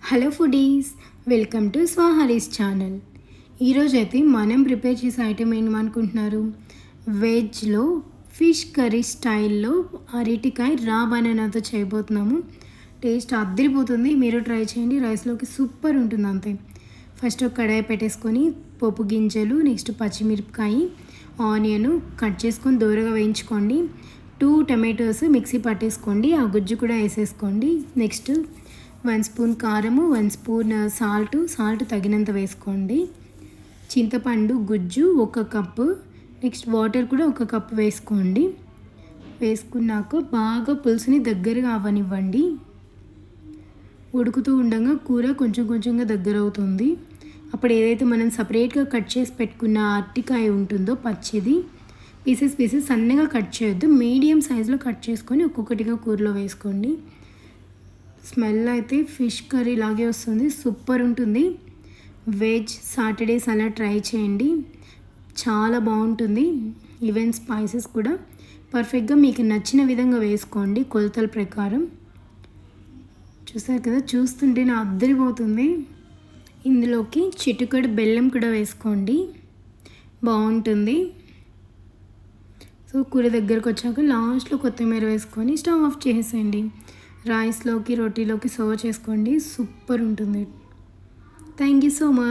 Hello foodies, welcome to Swaharis channel. ఈరోజైతే మనం prepare చేసే ఐటెం ఏమనుకుంటున్నారు? వెజ్లో ఫిష్ కర్రీ స్టైల్లో అరటికాయ రా బనానాతో చేయబోతున్నాము. టేస్ట్ అద్దరిపోతుంది, మీరు ట్రై చేయండి. రైస్లోకి సూపర్ ఉంటుంది అంతే. ఫస్ట్ ఒక కడాయి పెట్టేసుకొని పోపు గింజలు, నెక్స్ట్ పచ్చిమిరపకాయ, ఆనియన్ కట్ చేసుకొని దూరగా వేయించుకోండి. 2 టమాటోస్ మిక్సీ పట్టేసుకోండి, ఆ గుజ్జు కూడా వేసేసుకోండి. నెక్స్ట్ 1 స్పూన్ కారము, 1 స్పూన్ సాల్ట్ తగినంత వేసుకోండి. చింతపండు గుజ్జు 1 కప్పు, నెక్స్ట్ వాటర్ కూడా 1 కప్పు వేసుకోండి. వేసుకున్నాక బాగా పులుసుని దగ్గరగా అవ్వనివ్వండి. ఉడుకుతూ ఉండగా కూర కొంచెంగా దగ్గర అవుతుంది. అప్పుడు ఏదైతే మనం సపరేట్గా కట్ చేసి పెట్టుకున్న అరటికాయ ఉంటుందో పచ్చిది, పీసెస్ సన్నగా కట్ చేయొద్దు, మీడియం సైజులో కట్ చేసుకొని ఒక్కొక్కటిగా కూరలో వేసుకోండి. స్మెల్ అయితే ఫిష్ కర్రీ లాగే వస్తుంది, సూపర్ ఉంటుంది. వెజ్ సాటర్డేస్ అలా ట్రై చేయండి, చాలా బాగుంటుంది. ఈవెన్ స్పైసెస్ కూడా పర్ఫెక్ట్గా మీకు నచ్చిన విధంగా వేసుకోండి కొలతల ప్రకారం. చూసారు కదా, చూస్తుంటేనే అద్దరిపోతుంది. ఇందులోకి చిటికెడు బెల్లం కూడా వేసుకోండి, బాగుంటుంది. సో కూర దగ్గరకు వచ్చాక లాస్ట్లో కొత్తిమీర వేసుకొని స్టవ్ ఆఫ్ చేసేయండి. రైస్లోకి రోటీలోకి సర్వ్ చేసుకోండి, సూపర్ ఉంటుంది. Thank you so much.